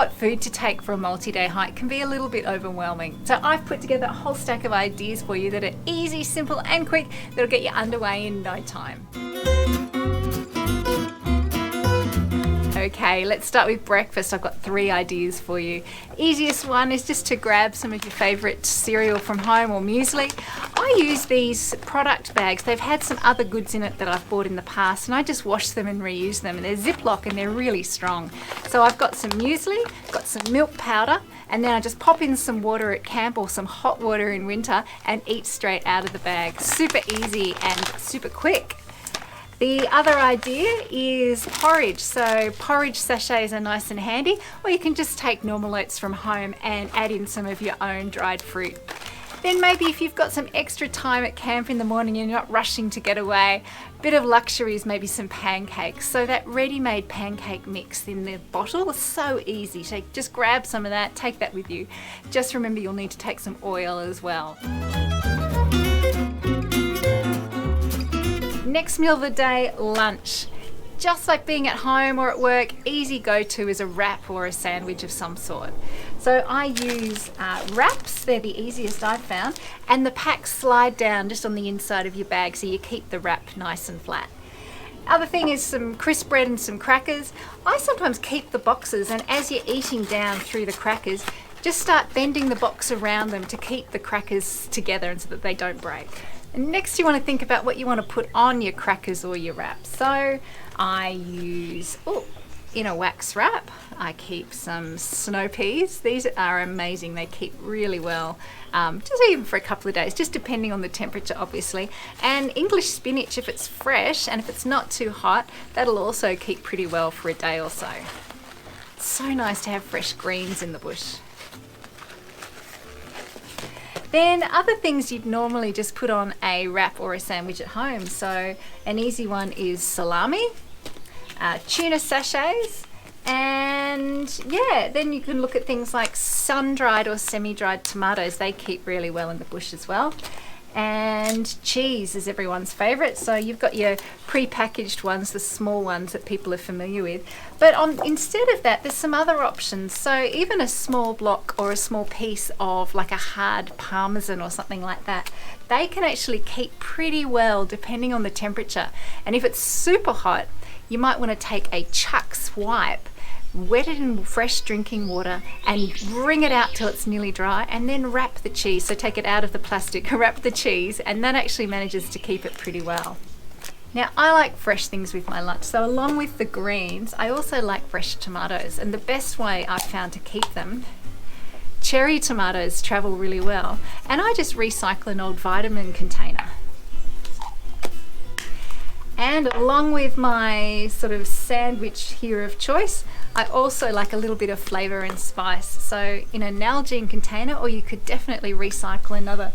what food to take for a multi-day hike can be a little bit overwhelming. So I've put together a whole stack of ideas for you that are easy, simple and quick that'll get you underway in no time. Okay, let's start with breakfast. I've got 3 ideas for you. Easiest one is just to grab some of your favourite cereal from home or muesli. I use these product bags. They've had some other goods in it that I've bought in the past, and I just wash them and reuse them, and they're Ziploc and they're really strong. So I've got some muesli, got some milk powder, and then I just pop in some water at camp or some hot water in winter and eat straight out of the bag. Super easy and super quick. The other idea is porridge. So porridge sachets are nice and handy, or you can just take normal oats from home and add in some of your own dried fruit. Then maybe if you've got some extra time at camp in the morning and you're not rushing to get away, a bit of luxury is maybe some pancakes. So that ready-made pancake mix in the bottle is so easy. So just grab some of that, take that with you. Just remember you'll need to take some oil as well. Next meal of the day, lunch. Just like being at home or at work, easy go-to is a wrap or a sandwich of some sort. So I use wraps, they're the easiest I've found, and the packs slide down just on the inside of your bag so you keep the wrap nice and flat. Other thing is some crisp bread and some crackers. I sometimes keep the boxes, and as you're eating down through the crackers, just start bending the box around them to keep the crackers together and so that they don't break. And next you want to think about what you want to put on your crackers or your wraps. So I use, in a wax wrap, I keep some snow peas. These are amazing, they keep really well, just even for a couple of days, just depending on the temperature obviously. And English spinach, if it's fresh and if it's not too hot, that'll also keep pretty well for a day or so. It's so nice to have fresh greens in the bush. Then other things you'd normally just put on a wrap or a sandwich at home. So an easy one is salami, tuna sachets, and yeah, then you can look at things like sun-dried or semi-dried tomatoes. They keep really well in the bush as well. And cheese is everyone's favourite. So you've got your pre-packaged ones, the small ones that people are familiar with. But instead of that, there's some other options. So even a small block or a small piece of like a hard parmesan or something like that, they can actually keep pretty well depending on the temperature. And if it's super hot, you might want to take a Chuck Swipe, wet it in fresh drinking water and wring it out till it's nearly dry, and then wrap the cheese. So take it out of the plastic, wrap the cheese, and that actually manages to keep it pretty well. Now I like fresh things with my lunch, so along with the greens I also like fresh tomatoes, and the best way I've found to keep them, cherry tomatoes travel really well, and I just recycle an old vitamin container. And along with my sort of sandwich here of choice, I also like a little bit of flavour and spice. So in a Nalgene container, or you could definitely recycle another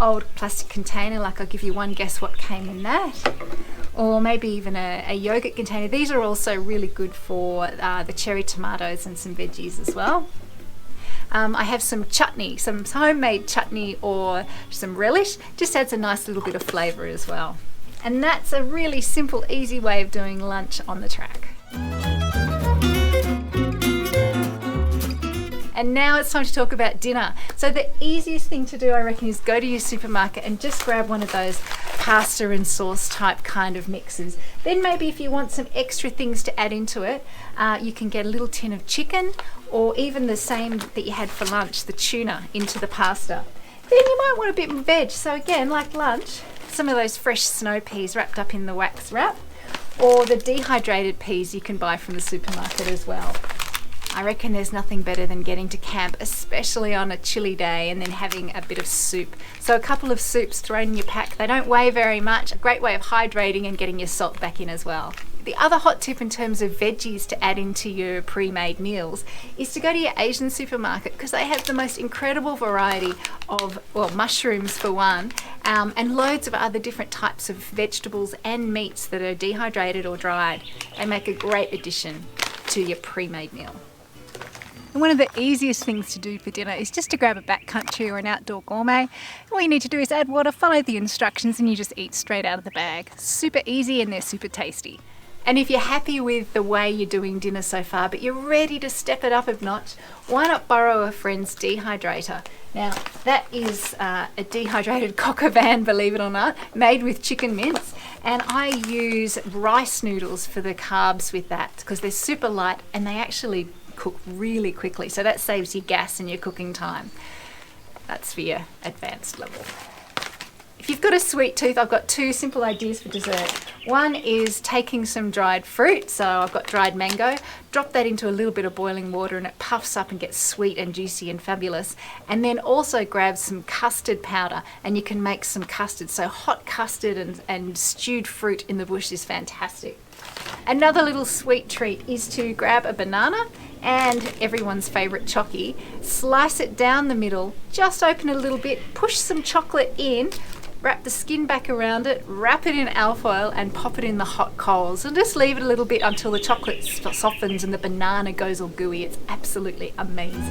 old plastic container, like I'll give you one guess what came in that. Or maybe even a yogurt container. These are also really good for the cherry tomatoes and some veggies as well. I have some chutney, some homemade chutney or some relish. Just adds a nice little bit of flavour as well. And that's a really simple, easy way of doing lunch on the track. And now it's time to talk about dinner. So the easiest thing to do, I reckon, is go to your supermarket and just grab one of those pasta and sauce type kind of mixes. Then maybe if you want some extra things to add into it, you can get a little tin of chicken, or even the same that you had for lunch, the tuna, into the pasta. Then you might want a bit of veg. So again, like lunch, some of those fresh snow peas wrapped up in the wax wrap, or the dehydrated peas you can buy from the supermarket as well. I reckon there's nothing better than getting to camp, especially on a chilly day, and then having a bit of soup. So a couple of soups thrown in your pack. They don't weigh very much. A great way of hydrating and getting your salt back in as well. The other hot tip in terms of veggies to add into your pre-made meals is to go to your Asian supermarket, because they have the most incredible variety of, well, mushrooms for one, and loads of other different types of vegetables and meats that are dehydrated or dried. They make a great addition to your pre-made meal. And one of the easiest things to do for dinner is just to grab a backcountry or an outdoor gourmet. All you need to do is add water, follow the instructions, and you just eat straight out of the bag. Super easy, and they're super tasty. And if you're happy with the way you're doing dinner so far, but you're ready to step it up a notch, why not borrow a friend's dehydrator? Now, that is a dehydrated coq au vin, believe it or not, made with chicken mince. And I use rice noodles for the carbs with that because they're super light and they actually cook really quickly. So that saves you gas and your cooking time. That's for your advanced level. If you've got a sweet tooth, I've got 2 simple ideas for dessert. One is taking some dried fruit, so I've got dried mango, drop that into a little bit of boiling water and it puffs up and gets sweet and juicy and fabulous. And then also grab some custard powder and you can make some custard. So hot custard and stewed fruit in the bush is fantastic. Another little sweet treat is to grab a banana and everyone's favourite chocky, slice it down the middle, just open it a little bit, push some chocolate in, wrap the skin back around it, wrap it in alfoil and pop it in the hot coals and just leave it a little bit until the chocolate softens and the banana goes all gooey. It's absolutely amazing.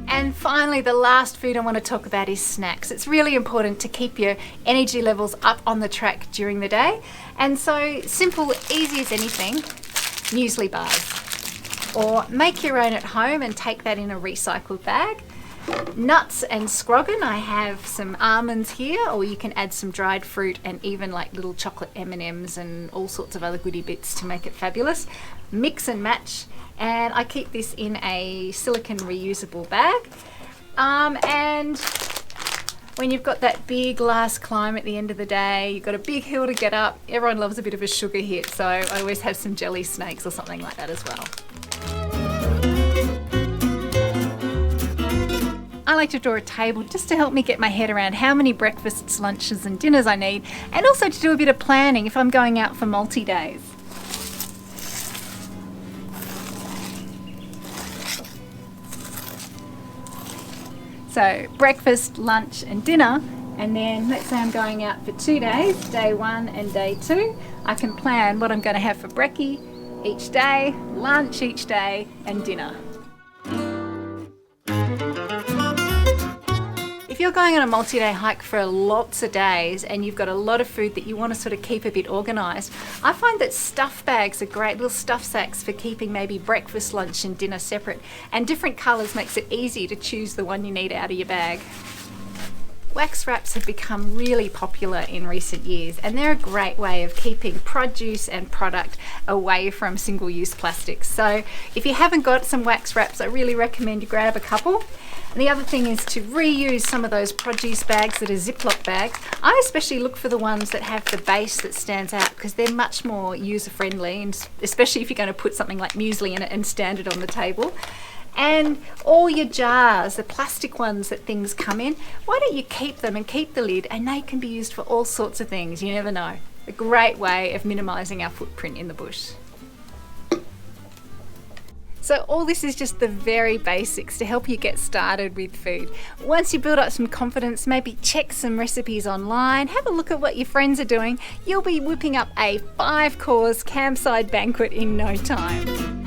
And finally, the last food I want to talk about is snacks. It's really important to keep your energy levels up on the track during the day. And so simple, easy as anything, muesli bars. Or make your own at home and take that in a recycled bag. Nuts and scroggin, I have some almonds here, or you can add some dried fruit and even like little chocolate M&Ms and all sorts of other goodie bits to make it fabulous. Mix and match, and I keep this in a silicone reusable bag. And when you've got that big last climb at the end of the day, you've got a big hill to get up, everyone loves a bit of a sugar hit, so I always have some jelly snakes or something like that as well. I like to draw a table just to help me get my head around how many breakfasts, lunches and dinners I need, and also to do a bit of planning if I'm going out for multi-days. So breakfast, lunch and dinner, and then let's say I'm going out for 2 days, day 1 and day 2. I can plan what I'm going to have for brekkie each day, lunch each day and dinner. If you're going on a multi-day hike for lots of days and you've got a lot of food that you want to sort of keep a bit organised, I find that stuff bags are great, little stuff sacks for keeping maybe breakfast, lunch and dinner separate, and different colours makes it easy to choose the one you need out of your bag. Wax wraps have become really popular in recent years and they're a great way of keeping produce and product away from single-use plastics. So if you haven't got some wax wraps, I really recommend you grab a couple. And the other thing is to reuse some of those produce bags that are Ziploc bags. I especially look for the ones that have the base that stands out because they're much more user-friendly, and especially if you're going to put something like muesli in it and stand it on the table. And all your jars, the plastic ones that things come in, why don't you keep them and keep the lid, and they can be used for all sorts of things, you never know. A great way of minimising our footprint in the bush. So all this is just the very basics to help you get started with food. Once you build up some confidence, maybe check some recipes online, have a look at what your friends are doing, you'll be whipping up a 5-course campsite banquet in no time.